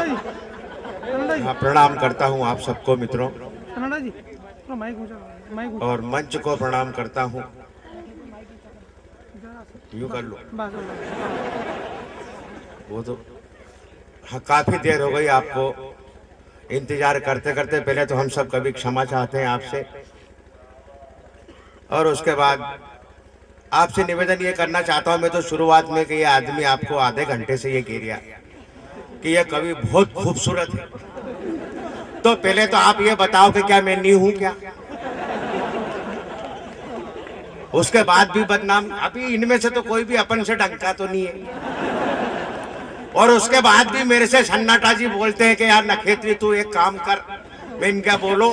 हाँ, प्रणाम करता हूँ आप सबको मित्रों, जी और मंच को प्रणाम करता हूँ। यूं कर लो वो तो। हाँ, काफी देर हो गई आपको इंतजार करते करते। पहले तो हम सब कभी क्षमा चाहते हैं आपसे, और उसके बाद आपसे निवेदन ये करना चाहता हूँ मैं तो शुरुआत में कि ये आदमी आपको आधे घंटे से ये कह रहा कि ये कवि बहुत खूबसूरत है, तो पहले तो आप ये बताओ कि क्या मैं नहीं हूं क्या? उसके बाद भी बदनाम। अभी इनमें से तो कोई भी अपन से डंका तो नहीं है, और उसके बाद भी मेरे से सन्नाटा जी बोलते हैं कि यार नखेत्री तू एक काम कर। मैं इनका बोलो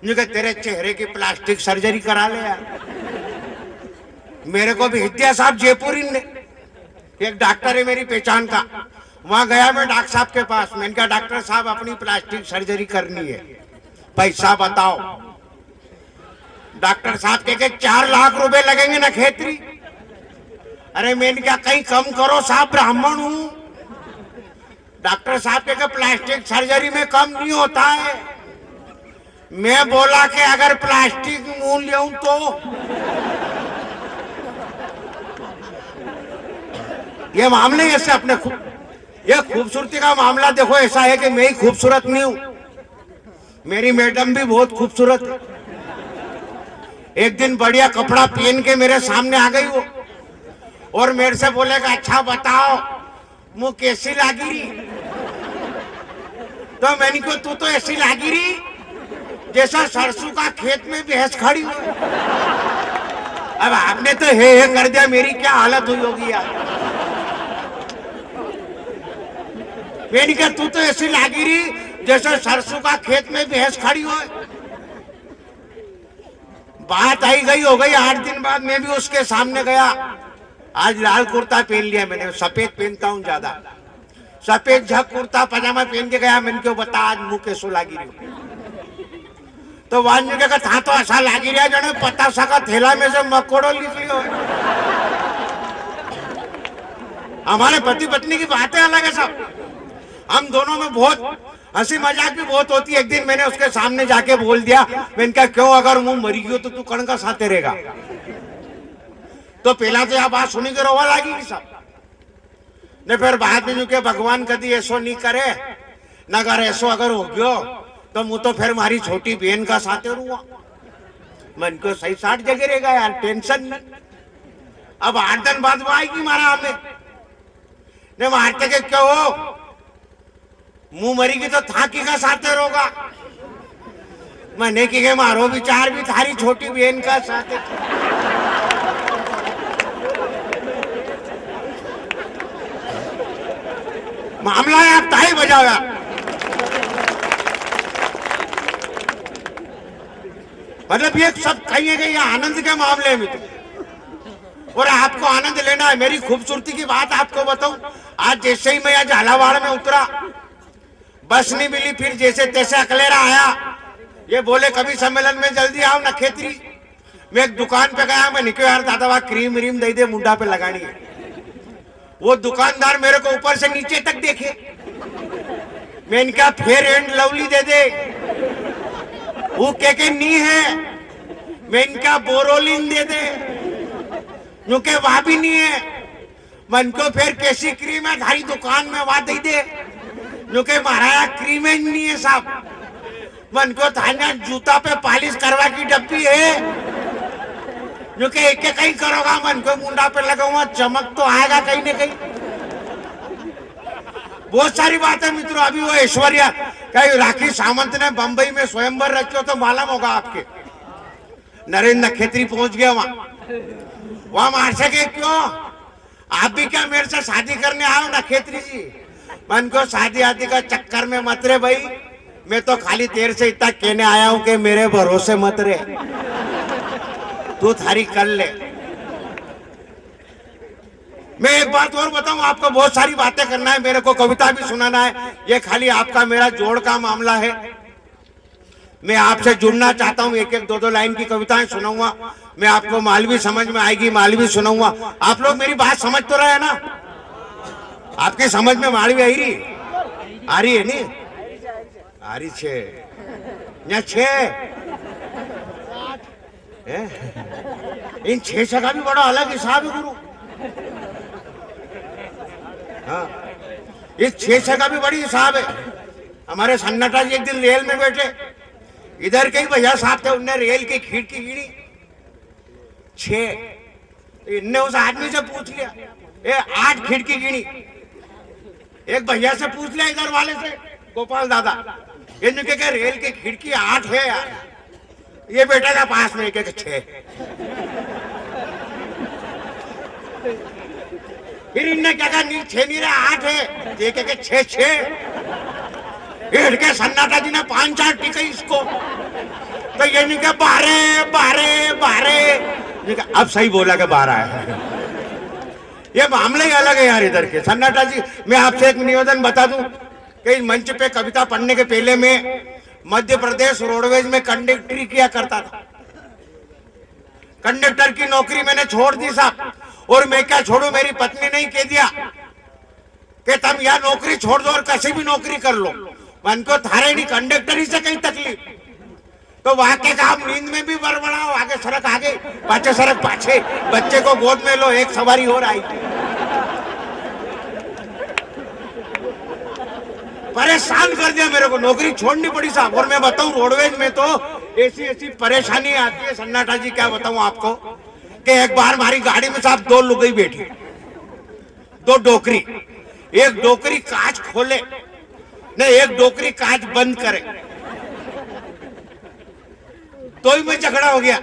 जो कि तेरे चेहरे की प्लास्टिक सर्जरी करा ले यार। मेरे को भी हित्या साहब जयपुरी ने, एक डॉक्टर है मेरी पहचान का, वहां गया मैं डॉक्टर साहब के पास। मैंने कहा डॉक्टर साहब अपनी प्लास्टिक सर्जरी करनी है, पैसा बताओ। डॉक्टर साहब कहे 4 लाख रुपए लगेंगे ना खेतरी। अरे मैंने क्या कहीं कम करो साहब, ब्राह्मण हूं। डॉक्टर साहब कहे प्लास्टिक सर्जरी में कम नहीं होता है। मैं बोला कि अगर प्लास्टिक मुंह ले तो ये मामले ऐसे अपने ये खूबसूरती का मामला देखो ऐसा है कि मैं ही खूबसूरत नहीं हूं, मेरी मैडम भी बहुत खूबसूरत है। एक दिन बढ़िया कपड़ा पहन के मेरे सामने आ गई वो, और मेरे से बोलेगा अच्छा बताओ मुँह कैसी लागी रही? तो मैंने कहा तू तो ऐसी लागी रही जैसा सरसों का खेत में भैंस खड़ी हुई। अब आपने तो हे कर दिया, मेरी क्या हालत हुई होगी यार। मैंने कहा तू तो ऐसी लागी रही जैसे सरसों का खेत में भैंस खड़ी हो। बात आई गई हो गई। 8 दिन बाद मैं भी उसके सामने गया। आज लाल कुर्ता पहन लिया मैंने, सफेद पहनता हूँ ज्यादा। सफेद झक कुर्ता पजामा पहन के गया। मैंने क्यों बता आज मुंह कैसो लागी रही? तो वान का था तो ऐसा लागी रहा जने पता सका थैला में से मकोड़ो निकली हो। हमारे पति पत्नी की बातें अलग है सब, हम दोनों में बहुत हंसी मजाक भी बहुत होती है। एक दिन मैंने उसके सामने जाके बोल दिया, मैंने कहा क्यों अगर मुंह मरी गई तो तू कण का साथे रहेगा? तो पहला तो यह बात सुनी के रोवा लागी सब ने, फिर बाद में के भगवान कभी ऐसो नहीं करे न, अगर ऐसो अगर हो गयो तो मुझ तो फिर मारी छोटी बहन का साथे रुआ। मन को सही 60 जगह रहेगा यार, टेंशन नहीं। अब 8 दिन बाद वो आएगी मारा हमें ने मारते के क्यों हो मुंह मरी की तो थाकी का साथे रोगा। मैंने कि मारो विचार भी थारी छोटी बहन का साथे। मामला है आप ताई बजाओ यार। मतलब ये सब कहिए कि ये आनंद के मामले में तो, और आपको आनंद लेना है। मेरी खूबसूरती की बात आपको बताऊं, आज जैसे ही मैं आज झालावाड़ में उतरा, बस नहीं मिली, फिर जैसे तैसे अकलेरा आया। ये बोले कवि सम्मेलन में जल्दी आओ नखेत्री। मैं एक दुकान पे गया, मैं निकल यार दादा वहां क्रीम व्रीम दे दे मुंडा पे लगानी है। वो दुकानदार मेरे को ऊपर से नीचे तक देखे। मैं इनका फेयर एंड लवली दे दे, वो के नहीं है। मैं इनका बोरोलिन दे दे, क्योंकि वहां भी नहीं है। मन को फिर कैसी क्रीम है थारी दुकान में वहां दे दे, क्योंकि महाराजा क्रीम नहीं है साहब। मन को थाना जूता पे पालिश करवा की डब्बी है, क्योंकि एक कहीं करोगा मन को मुंडा पे लगाऊंगा चमक तो आएगा कहीं ना कहीं। बहुत सारी बातें मित्रों। अभी वो ऐश्वर्या कहीं राखी सावंत ने बंबई में स्वयंवर रखो तो मालूम होगा आपके। नरेंद्र नखेत्री पहुंच गया वहां मार सके क्यों? आप भी क्या मेरे से शादी करने आओ नखेत्री जी? मन को शादी आदि का चक्कर में मत रे भाई, मैं तो खाली तेरे से इतना कहने आया हूं कि मेरे भरोसे मत रे, तू थारी कर ले। मैं एक बात और बताऊं आपको, बहुत सारी बातें करना है, मेरे को कविता भी सुनाना है। ये खाली आपका मेरा जोड़ का मामला है। मैं आपसे जुड़ना चाहता हूं, एक एक दो दो लाइन की कविताएं सुनाऊंगा मैं आपको। मालवी समझ में आएगी, मालवी सुनाऊंगा। आप लोग मेरी बात समझ तो रहे हैं ना? आपकी समझ में मालवी आई रही? आ रही है नहीं, आ रही छे या छे इन 6 का भी बड़ा अलग हिसाब है गुरु। हाँ, इस 6 का भी बड़ी हिसाब है। हमारे सन्नाटा जी एक दिन रेल में बैठे, इधर के ही भैया साहब थे, उनने रेल की खिड़की गिनी 6। इनने उस आदमी से पूछ लिया, ये 8 खिड़की गिनी। एक भैया से पूछ लिया इधर वाले से, गोपाल दादा, इनके क्या रेल की खिड़की 8 है यार? ये बेटा का पास में एक 6। फिर इनने क्या कहा, 6 नहीं रहा 8 है, ये क्या 6। के सन्नाटा जी ने 5-4 टिके इसको, तो ये नहीं क्या 12। अब सही बोला कि 12 है। ये मामले ही अलग है यार इधर के। सन्नाटा जी, मैं आपसे एक निवेदन बता दूं कि इस मंच पे कविता पढ़ने के पहले मैं मध्य प्रदेश रोडवेज में कंडक्टरी किया करता था। कंडक्टर की नौकरी मैंने छोड़ दी साहब, और मैं क्या छोड़ू, मेरी पत्नी ने ही कह दिया कि तुम यह नौकरी छोड़ दो और कैसी भी नौकरी कर लो, मन को थारे नहीं कंडक्टरी से कहीं तकलीफ। तो वहां के काम नींद में भी बड़बड़ाओ, आगे सड़क आगे, पाछे सड़क पाछे, बच्चे को गोद में लो, एक सवारी और आई। परेशान कर दिया मेरे को, नौकरी छोड़नी पड़ी साहब। और मैं बताऊं, रोडवेज में तो ऐसी परेशानी आती है सन्नाटा जी, क्या बताऊं आपको, कि एक बार हमारी गाड़ी में साहब 2 लुगाई बैठी, 2 डोकरी। एक डोकरी कांच खोले ने, एक डोकरी कांच बंद करे, तो ही में झगड़ा हो गया।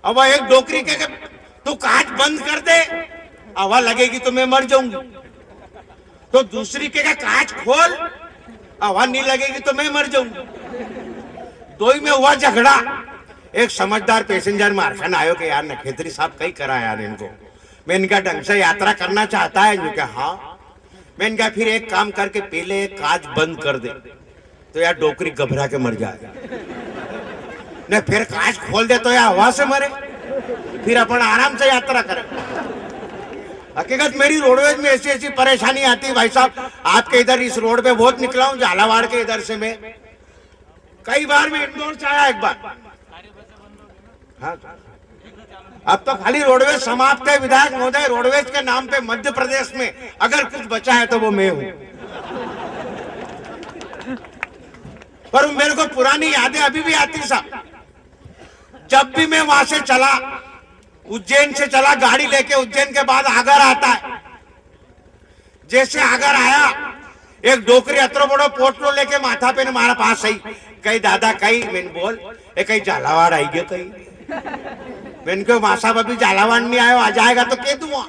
अब एक डोकरी के तू कांच बंद कर दे, हवा लगेगी तो मैं मर जाऊंगी। तो दूसरी के कांच खोल, हवा नहीं लगेगी तो मैं मर जाऊंगी। दो ही में हुआ झगड़ा। एक समझदार पैसेंजर मारखन आयो कि यार नखेत्री साहब कहीं करा यार इनको, मैं इनका ढंग से यात्रा करना चाहता है। जो क्या, हाँ। मैं इनका फिर एक काम करके पहले एक कांच बंद कर दे, तो यार डोकरी घबरा के मर जाए, ने फिर कांच खोल दे तो यार हवा से मरे, फिर अपन आराम से यात्रा करें। हकीकत मेरी रोडवेज में ऐसी परेशानी आती है भाई साहब। आपके इधर इस रोड पे बहुत निकला हूँ, झालावाड़ के इधर से मैं कई बार मैं इंदौर से आया एक बार। हाँ, अब तो खाली रोडवेज समाप्त है। विधायक महोदय, रोडवेज के नाम पे मध्य प्रदेश में अगर कुछ बचा है तो वो मैं हूं। पर मेरे को पुरानी यादें अभी भी आती साहब। जब भी मैं वहां से चला, उज्जैन से चला गाड़ी लेके, उज्जैन के बाद आगर आता है। जैसे आगर आया, एक डोकरी अतरो बड़ो पोटलो लेके माथा पे मारा पास आई, कई दादा कई, मैंने बोल ए कहीं झालावाड़ आई गए कहीं। मैंने कहा मां साहब अभी झालावाड़ नहीं आयो, आ जाएगा तो कह दूंगा।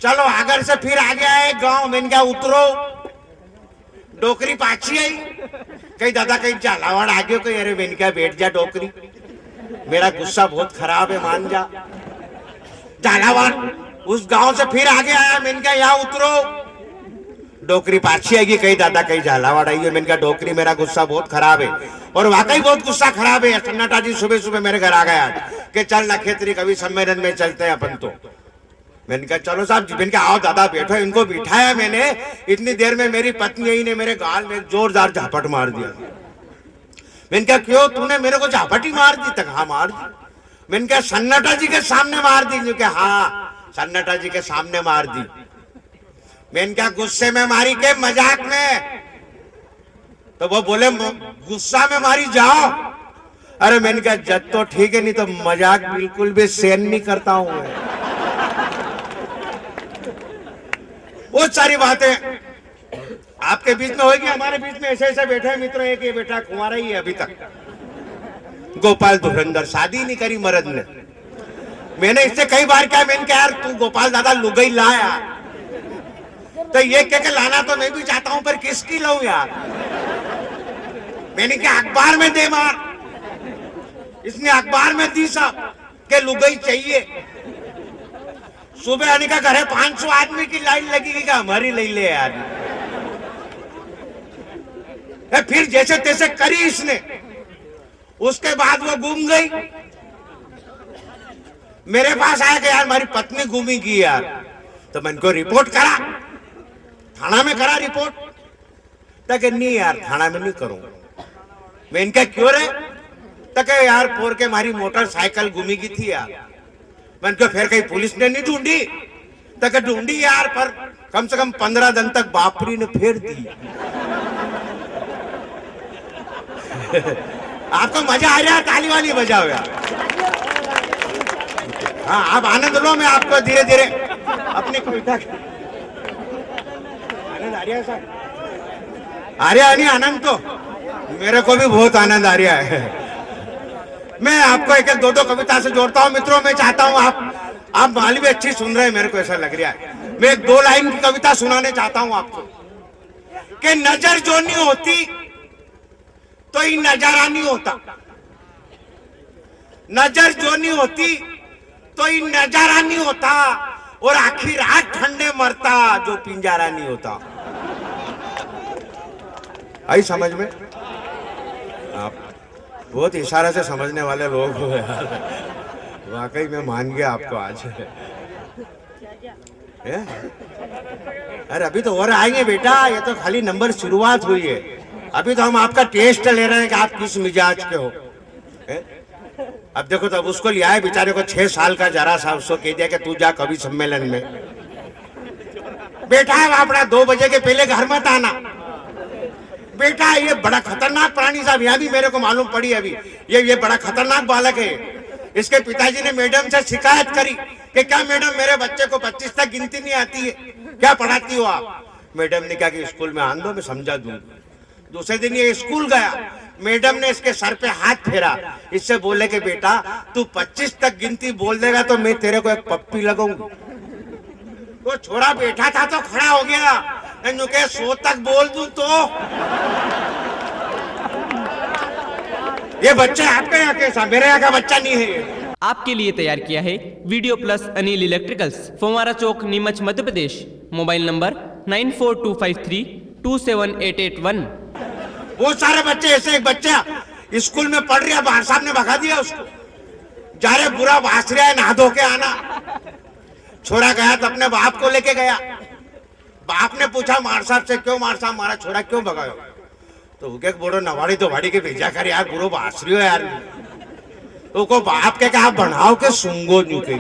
चलो आगर से फिर आगे आए गांव, मैंने कहा उतरो, डोकरी पाछी आई, कहीं दादा कहीं झालावाड़ आ गयो कहीं। अरे मैंने कहा बैठ जा डोकरी, मेरा गुस्सा बहुत खराब है, मान जा। झालावाड़ उस गांव से फिर आगे आया, मैंने कहा यहाँ उतरो, डोकरी पाछी आएगी, कहीं दादा कहीं झालावाड़ आई है। मैंने कहा डोकरी मेरा गुस्सा बहुत खराब है, और वाकई बहुत गुस्सा खराब है। सन्नाटा जी सुबह सुबह मेरे घर आ गया कि चल नखेत्री कवि सम्मेलन में चलते हैं अपन। तो मैंने कहा चलो साहब जी। मैंने कहा आओ दादा बैठो। इनको बिठाया मैंने, इतनी देर में मेरी पत्नी ही ने मेरे गाल में जोरदार झापट मार दिया। मैंने कहा क्यों, तूने मेरे को झापट ही मार दी? तक हाँ मार दी। मैंने कहा सन्नाटा जी के सामने मार दी? जो कि हाँ सन्नाटा जी के सामने मार दी। मैंने कहा गुस्से में मारी के मजाक में? तो वो बोले गुस्सा में मारी जाओ। अरे मैंने कहा जब तो ठीक है, नहीं तो मजाक बिल्कुल भी सहन नहीं करता हूं। बहुत सारी बातें आपके बीच में होगी, हमारे बीच में ऐसे ऐसे बैठे हैं मित्रों। एक ये बेटा कुंवारा ही है अभी तक, गोपाल धुरंधर, शादी नहीं करी मर्द ने। मैंने इससे कई बार कहा, मैंने कहा यार तू गोपाल दादा लुगाई ला यार। तो ये कह के लाना तो मैं भी चाहता हूं, पर किसकी लाऊं यार? मैंने कहा अखबार में दे मार। इसने अखबार में दी साहब के लुगाई चाहिए। सुबह आने का घर है, 500 आदमी की लाइन लगेगी, क्या हमारी ले ले यार। फिर जैसे तैसे करी इसने। उसके बाद वो घूम गई, मेरे पास आया कि यार हमारी पत्नी घूमी की यार। तो मैंने को रिपोर्ट करा, थाना में करा रिपोर्ट। तक नहीं यार थाना में नहीं करूंगा। मैं इनका क्यों रे तक यार पोर के मारी मोटरसाइकिल गुमी की थी यार। मैं इनको फिर कहीं पुलिस ने नहीं ढूंढी तक ढूंढी यार, पर कम से कम 15 दिन तक बापरी ने फेर दी। आपको मजा आ रहा है? ताली वाली बजाओ यार। हाँ आप आनंद लो, मैं आपको धीरे धीरे अपनी कविता आनंद आ रहा है सर, आ रहा है नहीं आनंद? तो मेरे को भी बहुत आनंद आ रहा है। मैं आपको एक एक दो दो कविता से जोड़ता हूँ मित्रों। मैं चाहता हूँ आप माली भी अच्छी सुन रहे हैं, मेरे को ऐसा लग रहा है। मैं एक 2 लाइन की कविता सुनाने चाहता हूँ आपको कि नजर जो नहीं होती तो ये नजारा नहीं होता, नजर जो नहीं होती तो ये नजारा नहीं होता, और आखिर रात ठंडे मरता जो पिंजारा नहीं होता। आई समझ में? आप बहुत इशारा से समझने वाले लोग हो यार, वाकई में मान गया आपको आज। अरे अभी तो और आएंगे बेटा, ये तो खाली नंबर शुरुआत हुई है। अभी तो हम आपका टेस्ट ले रहे हैं कि आप किस मिजाज के हो। अब देखो तब उसको लिया है बेचारे को 6 साल का जरा सा, उसको कह दिया कि तू जा कवि सम्मेलन में बेटा है अपना 2 बजे के पहले घर मत आना बेटा। ये बड़ा खतरनाक प्राणी साहब, यहाँ भी मेरे को मालूम पड़ी अभी, ये बड़ा खतरनाक बालक है। इसके पिताजी ने मैडम से शिकायत करी कि क्या मैडम मेरे बच्चे को 25 तक गिनती नहीं आती है, क्या पढ़ाती हो आप? मैडम ने कहा कि स्कूल में आन दो, मैं समझा दूंगा। दूसरे दिन ये स्कूल गया, मैडम ने इसके सर पे हाथ फेरा, इससे बोले कि बेटा तू 25 तक गिनती बोल देगा तो मैं तेरे को एक पप्पी लगाऊंगी। तो छोरा बैठा था तो खड़ा हो गया, के 100 तक बोल दूं तो ये बच्चा आपके यहाँ कैसा? मेरे यहाँ का बच्चा नहीं है। आपके लिए तैयार किया है video plus Anil electricals, Fuwara Chowk, Neemuch, Madhya Pradesh. Mobile number 9425327881। बहुत सारे बच्चे ऐसे, एक बच्चा स्कूल में पढ़ रहा, बाहर साहब ने भगा दिया उसको, जा रहे बुरा भास रहा है, नहा धो के आना। छोरा गया तो अपने बाप को लेके गया, बाप ने पूछा मार साहब से, क्यों मार साहब मारा छोरा क्यों भगायो? तो वो बोलो नवाड़ी तो भाड़ी के भेजा कर यार, बुरो भास रही हो यार। तो को बाप के आप बनाओ के सुंगो न्यू के,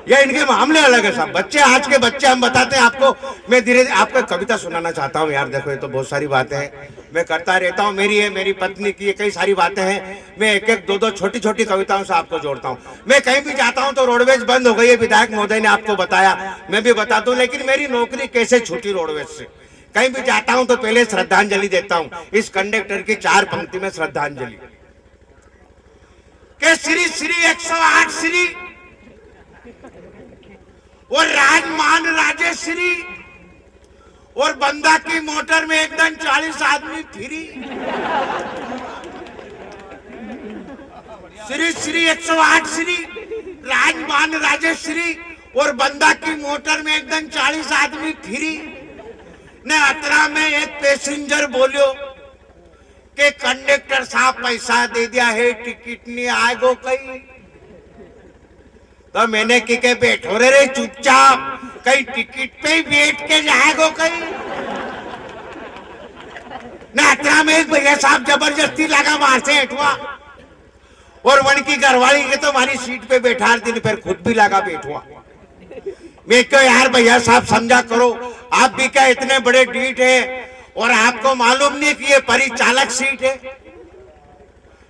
ये इनके मामले अलग है साहब। बच्चे, आज के बच्चे हम बताते हैं आपको। मैं धीरे धीरे आपको कविता सुनाना चाहता हूँ यार। देखो ये तो बहुत सारी बातें हैं, मैं करता रहता हूँ, मेरी है, मेरी पत्नी की, कई सारी बातें हैं। मैं एक एक दो दो छोटी छोटी कविताओं से आपको जोड़ता हूँ। मैं कहीं भी जाता हूँ तो रोडवेज बंद हो गई है, विधायक महोदय ने आपको बताया, मैं भी बता दूं। लेकिन मेरी नौकरी कैसे छूटी रोडवेज से? कहीं भी जाता हूँ तो पहले श्रद्धांजलि देता हूँ इस कंडक्टर की 4 पंक्ति में श्रद्धांजलि के श्री श्री 108 श्री और राजमान राजेश्री और बंदा की मोटर में एकदम 40 आदमी फिरी। श्री श्री 108 श्री राजमान राजेश्री और बंदा की मोटर में एकदम 40 आदमी फिरी ने अतरा में एक पैसेंजर बोलियो कि कंडक्टर साहब पैसा दे दिया है, टिकट नहीं आएगो कहीं। तो मैंने की के बैठो रे चुपचाप, कहीं टिकट पे ही बैठ के जाएगो कहीं ना। अतरा में एक भैया साहब जबरदस्ती लगा वहां से हटवा, और वन की घरवाली के तो हमारी सीट पे बैठा दिन, फिर खुद भी लगा बैठवा। मैं क्यों यार भैया साहब समझा करो, आप भी क्या इतने बड़े डीट है और आपको मालूम नहीं कि ये परिचालक सीट है?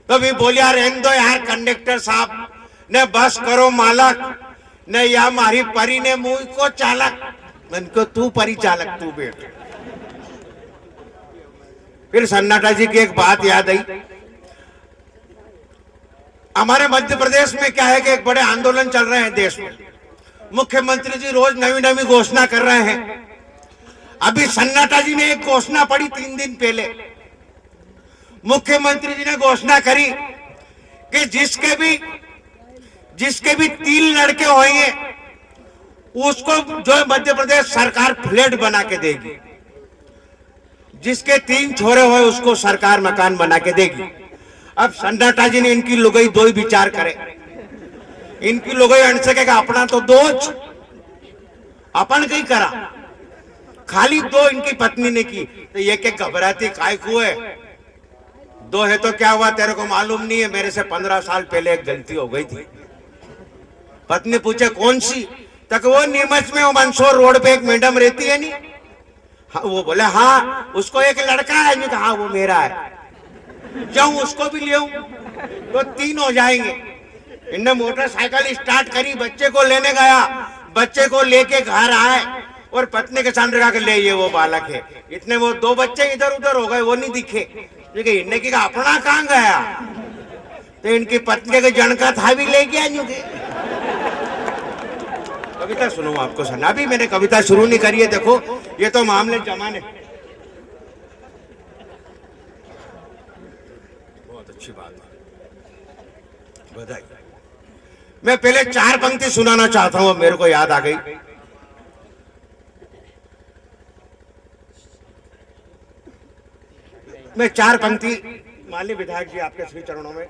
तो भी बोलिया रहने दो यार कंडक्टर साहब ने, बस करो मालक ने, या हमारी परी ने मुंह को चालक, इनको तू परिचालक तू बैठ। फिर सन्नाटा जी की एक बात याद आई। हमारे मध्य प्रदेश में क्या है कि एक बड़े आंदोलन चल रहे हैं देश में, मुख्यमंत्री जी रोज नवी नवी घोषणा कर रहे हैं। अभी सन्नाटा जी ने एक घोषणा पड़ी 3 दिन पहले, मुख्यमंत्री जी ने घोषणा करी कि जिसके भी 3 लड़के होंगे उसको जो मध्य प्रदेश सरकार फ्लैट बना के देगी, जिसके 3 छोरे हुए उसको सरकार मकान बना के देगी। अब सन्नाटा जी ने इनकी लुगाई 2 ही विचार करे, इनकी लोग अण सके अपना तो दोच अपन कहीं करा, खाली 2 इनकी पत्नी ने की, तो ये क्या घबराती काय को है? 2 है तो क्या हुआ, तेरे को मालूम नहीं है, मेरे से 15 साल पहले एक गलती हो गई थी। पत्नी पूछे कौन सी? तक वो नीमच में वो मंदसौर रोड पे एक मैडम रहती है नहीं, हाँ, वो बोले हाँ उसको एक लड़का है। नहीं कहा वो मेरा है, जाऊं उसको भी ले आऊं तो 3 हो जाएंगे। इनने मोटरसाइकिल स्टार्ट करी, बच्चे को लेने गया, बच्चे को लेके घर आए और पत्नी के सामने रखा के ले ये वो बालक है। इतने वो 2 बच्चे इधर उधर हो गए, वो नहीं दिखे। इनने की अपना कहां गया, तो इनकी पत्नी के जनका था भी ले गया। कविता सुनो आपको सुना, अभी मैंने कविता शुरू नहीं करी है, देखो ये तो मामले जमाने। बहुत अच्छी बात है, बधाई। मैं पहले 4 पंक्ति सुनाना चाहता हूं, मेरे को याद आ गई। मैं 4 पंक्ति माननीय विधायक जी आपके श्री चरणों में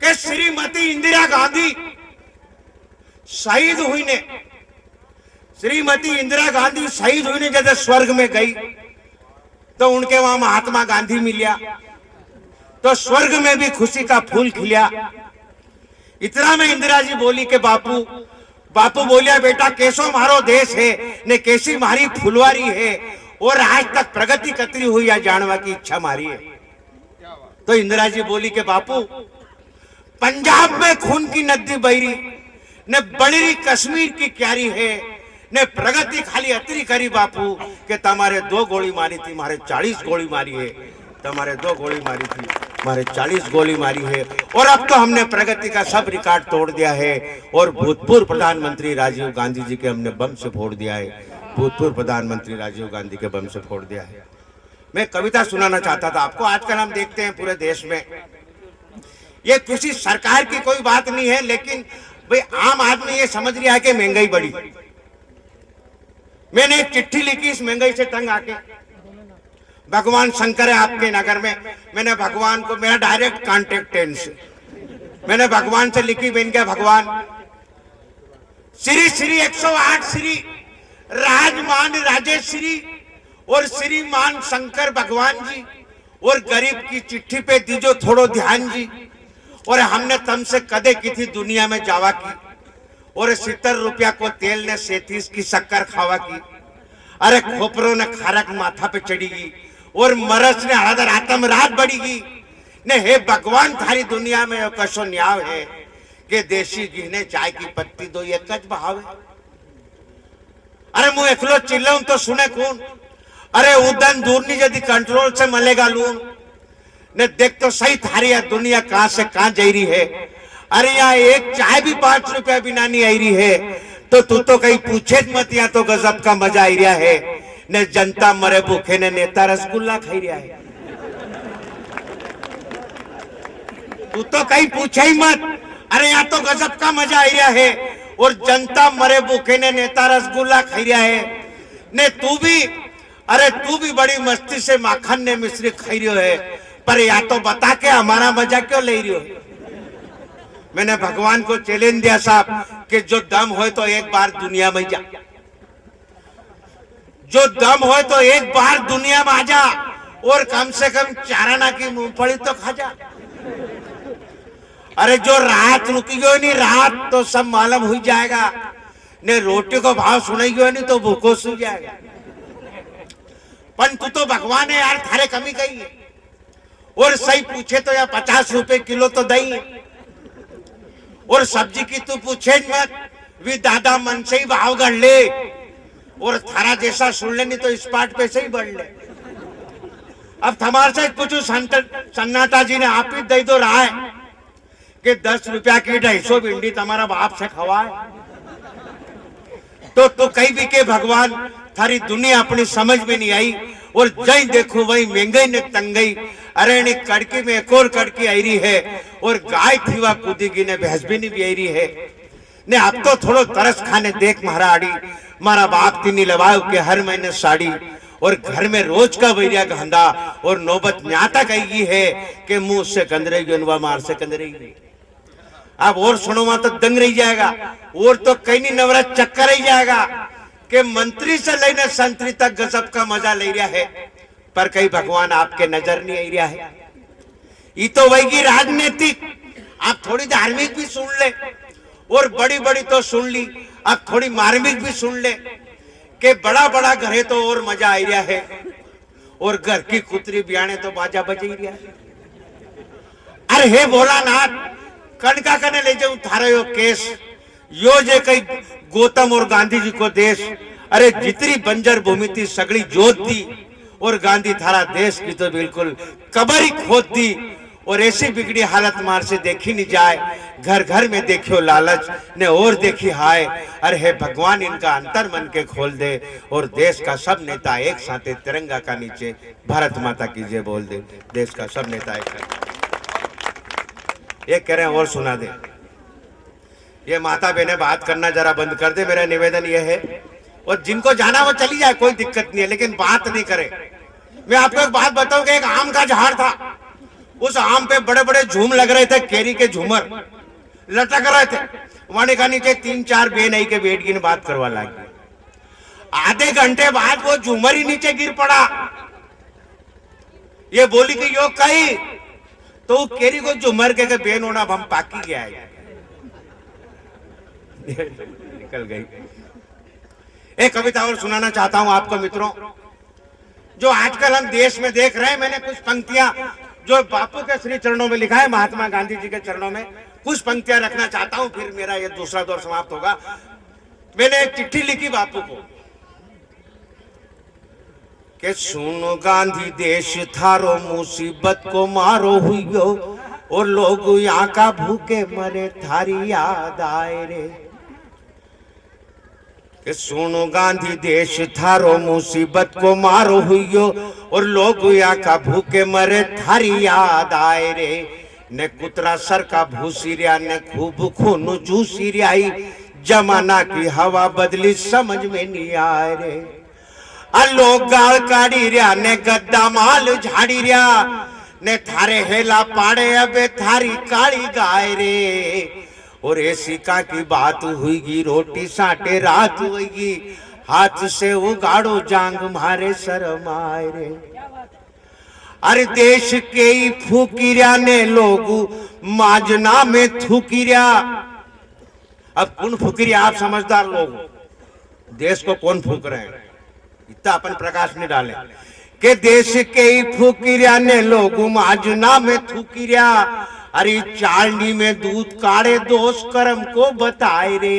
कि श्रीमती इंदिरा गांधी शहीद हुई ने, श्रीमती इंदिरा गांधी शहीद हुई ने जैसे स्वर्ग में गई तो उनके वहां महात्मा गांधी मिलिया, तो स्वर्ग में भी खुशी का फूल खिलिया। इतना में इंदिरा जी बोली कि बापू बोलिया बेटा कैसो मारो देश है ने कैसी मारी फुलवारी है, और आज तक प्रगति कतरी हुई या जानवा की इच्छा मारी है। तो इंदिरा जी बोली कि बापू पंजाब में खून की नदी बहरी ने बड़ी कश्मीर की क्यारी है ने प्रगति खाली अतरी करी बापू के तुम्हारे 2 गोली मारी थी, मारे 40 गोली मारी है, तुम्हारे 2 गोली मारी थी, मारे 40 गोली मारी है। और अब तो हमने प्रगति का सब रिकॉर्ड तोड़ दिया है और भूतपूर्व प्रधानमंत्री राजीव गांधी जी के हमने बम से फोड़ दिया है, भूतपूर्व प्रधानमंत्री राजीव गांधी के बम से फोड़ दिया है। मैं कविता सुनाना चाहता था आपको। आजकल हम देखते हैं पूरे देश में, ये किसी सरकार की कोई बात नहीं है, लेकिन भाई आम आदमी ये समझ रहा है कि महंगाई बढ़ी। मैंने एक चिट्ठी लिखी इस महंगाई से तंग आके, भगवान शंकर है आपके नगर में, मैंने भगवान को, मेरा डायरेक्ट कांटेक्ट है इनसे, मैंने भगवान से लिखी, बन गया भगवान श्री श्री 108 श्री राजमान राजेश्री और श्रीमान शंकर भगवान जी, और गरीब की चिट्ठी पे दीजो थोड़ो ध्यान जी, और हमने तुमसे कदे की थी दुनिया में जावा की, और 70 रुपया को तेल ने 37 की शक्कर खावा की, अरे खोपरों ने खारक माथा पे चढ़ीगी और मरस ने हड़दर आत्म रात बढ़ीगी ने। हे भगवान थारी दुनिया में कशो न्याव है कि देशी घी ने चाय की पत्ती 2 एक भाव है। अरे मुझे एकलो चिल्लाऊं तो सुने कौन? अरे उदन दूर नहीं यदि कंट्रोल से मलेगा लून ने, देख तो सही थारी दुनिया कहां से कहां जा रही है। अरे यहाँ एक चाय भी 5 रुपया बिना नहीं आई रही है, तो तू तो कहीं पूछे मत, यहाँ तो गजब का मजा आई रहा है ने। जनता मरे भूखे ने नेता रसगुल्ला खाई रहा है, तू तो कहीं पूछे ही मत। अरे यहाँ तो गजब का मजा आई रहा है और जनता मरे भूखे ने नेता रसगुल्ला खाई रहा है ने। तू भी, अरे तू भी बड़ी मस्ती से माखन ने मिश्री खाई रही है, पर या तो बता के हमारा मजा क्यों ले रही हो। मैंने भगवान को चैलेंज दिया साहब कि जो दम हो तो एक बार दुनिया में जा, जो दम हो तो एक बार दुनिया में आ जा, और कम से कम 4 आना की मूंगफली तो खा जा। अरे जो रात रुकी गई नहीं, रात तो सब मालूम हो जाएगा ने। रोटी को भाव सुनेगी नहीं तो भूखो सो जाएगा। पर तू तो भगवान है यार, थारे कमी कही है। और सही पूछे तो या 50 रुपए किलो तो दही है, और सब्जी की तू पूछे मत, वी दादा मन से ही भाव गढ़ ले, और थारा जैसा सुन ले नहीं तो स्पाट पे से ही बढ़ ले। अब हमारे से पूछू, सन्नाटा जी ने आप ही दे दो रहा है कि 10 रुपया की 250 भिंडी तुम्हारा बाप से खवाए, तो कहीं भी के भगवान थारी दुनिया अपनी समझ में नहीं आई, और जही देखो वही महंगाई ने तंगई। अरे ने कड़की में एक और कड़की आई रही है, और गाय थी वह कूदेगी ने, भैंस भी नहीं भी आई रही है ने। अब तो थोड़ो तरस खाने देख महाराड़ी, मारा बाप तीनी लवाओ के हर महीने साड़ी, और घर में रोज का बैरिया गंदा, और नौबत न्याता कही है कि मुंह से कंदरेगी मार से कंदरेगी। अब और सुनो वहां तो दंग रही जाएगा, और तो कहीं नहीं नवरात चक्कर ही जाएगा कि मंत्री से लेने संतरी तक गजब का मजा ले रहा है, पर कई भगवान आपके नजर नहीं आ रहा है। ये तो वही राजनीतिक, आप थोड़ी धार्मिक भी सुन ले, और बड़ी बड़ी तो सुन ली, अब थोड़ी मार्मिक भी सुन ले कि बड़ा बड़ा घरे तो और मजा आ रहा है, और घर की कुतरी बियाने तो बाजा बज ही रहा है। अरे हे भोलानाथ, कनका कने ले जाऊं थारा यो केस, यो जे कई गौतम और गांधी जी को देश, अरे जितनी बंजर भूमि थी सगड़ी जोत दी, और गांधी थारा देश की तो बिल्कुल कबर ही खोद दी, और ऐसी बिगड़ी हालत मार से देखी नहीं जाए। घर घर में देखियो लालच ने और देखी हाय, अरे हे भगवान इनका अंतर मन के खोल दे, और देश का सब नेता एक साथ तिरंगा का नीचे भारत माता की जय बोल दे। देश का सब नेता एक साथ ये कह रहे हैं और सुना दे। ये माता बहने बात करना जरा बंद कर दे, मेरा निवेदन ये है, और जिनको जाना वो चली जाए, कोई दिक्कत नहीं है, लेकिन बात नहीं करे। मैं आपको एक बात बताऊं कि एक आम का झाड़ था, उस आम पे बड़े बड़े झूम लग रहे थे, केरी के झूमर लटक रहे थे। वहां का नीचे 3-4 बेनई के बेट की बात करवा लगी। आधे घंटे बाद वो झूमर ही नीचे गिर पड़ा। ये बोली कि यो कही तो केरी को झूमर के बेन होना हम पाकी गया है। निकल गई। एक कविता और सुनाना चाहता हूं आपको मित्रों, जो आजकल हम देश में देख रहे हैं। मैंने कुछ पंक्तियां जो बापू के श्री चरणों में लिखा है, महात्मा गांधी जी के चरणों में कुछ पंक्तियां रखना चाहता हूं, फिर मेरा ये दूसरा दौर समाप्त होगा। मैंने एक चिट्ठी लिखी बापू को कि सुनो गांधी देश थारो मुसीबत को मारो हुइयो, और लोग यहाँ का भूखे मरे थारी याद आए रे। कि सुनो गांधी देश थारो मुसीबत को मारो हुइयो, और लोग यहाँ का भूखे मरे थारी याद आए रे। ने कुतरा सर का भूसिरिया ने खूब खून जूसिरियाई, जमाना की हवा बदली समझ में नहीं आए रे। लोग गाल काढ़ी रिया ने गद्दा माल झाड़ी रिया, ने थारे हेला पाड़े अबे थारी काली गाय रे। और ऐसी का की बात हुईगी, रोटी साटे रात होगी, हाथ से उगाड़ो जांग मारे शर्म आए रे। अरे देश के ही फूकिरिया ने लोग माजना में थूकिरिया। अब कौन फूकिरिया? आप समझदार लोग, देश को कौन फूक रहे हैं, इतना अपन प्रकाश नहीं डाले कि देश के ही फूकिरिया ने लोग माजना में थूकिरिया। अरे चालनी में दूध काढ़े दोष कर्म को बताए रे।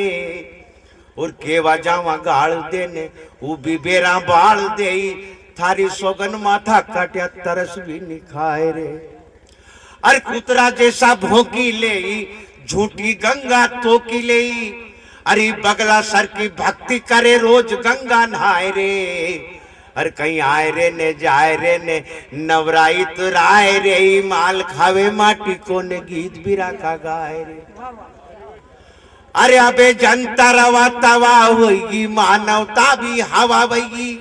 और केवा जावा गाल देने वो भी बेरा बाल दे, थारी सोगन माथा काटिया तरस भी नहीं खाए रे। अरे कुतरा जैसा भोंकी ले, झूठी गंगा तोकी ले। अरे बगला सर की भक्ति करे रोज गंगा नहाए रे। अरे कहीं आए रे ने जाए रे ने नवराई तो राय रे, माल खावे माटी को ने गीत भी रखा गाए रे। अरे अबे जनता रवा तवा होगी, मानवता भी हवा वही,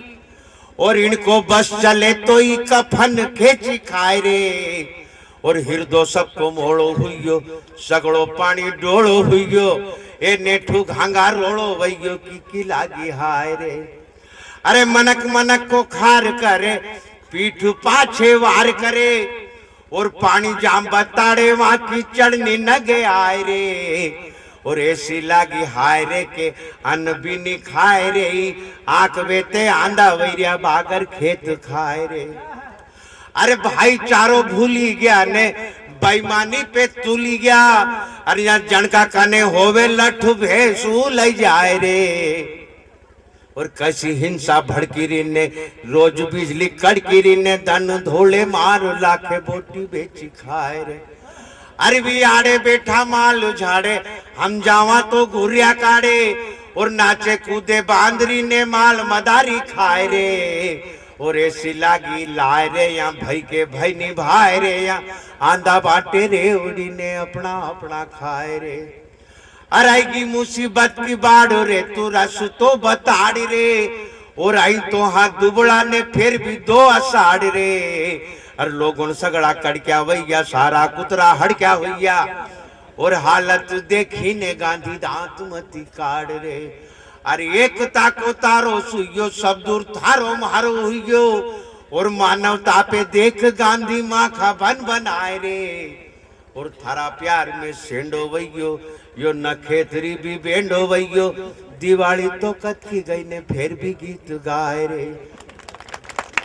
और इनको बस चले तो ही कफन खेची खाए रे। और हृदय सबको मोड़ो हुइयो, सगड़ो पानी डोड़ो हुइयो, ए नेठू घांगा रोड़ो वैयो की लागी हाय रे। अरे मनक मनक को खार करे, पीठ पाछे वार करे, और पानी जाम बताड़े वहां की चढ़नी नगे आए रे। और ऐसी लागी हाय रे के अन्न भी नहीं खाए रे, आंख बेते आंधा वैरिया बागर खेत खाए रे। अरे भाईचारो भूली गया ने बेईमानी पे तुली गया। अरे यहाँ जनका कने होवे लठ भेसू ले जाए रे। और कैसी हिंसा भड़की री ने, रोज बिजली कड़की री ने, धन धोले मार लाखे बोटी बेची खाए रे। अरे भी आड़े बैठा माल झाड़े, हम जावा तो घुरिया काड़े, और नाचे कूदे बांदरी ने माल मदारी खाए रे। और ऐसी लागी लाए रे यहाँ भाई के भाई निभाए रे, यहाँ आंधा बाटे रे उड़ी ने अपना अपना खाए रे। अराएगी मुसीबत की बाढ़ रे, तू रस तो बताड़ी रे। और आई तो हाथ दुबड़ा ने फिर भी 2 अषाढ़ रे। और लोगों सगड़ा कड़क्या वैया, सारा कुतरा हड़क्या हुआ, और हालत देखी ने गांधी दांत मती काड़ रे। अरे एकता को तारो सुइयो सब दूर थारो मारो हुइयो और मानवता पे देख गांधी माँ का बन बन आए रे और थारा प्यार में सेंडो वैयो यो नखेतरी भी बेंडो वैयो दिवाली तो कत की गई ने फिर भी गीत गाए रे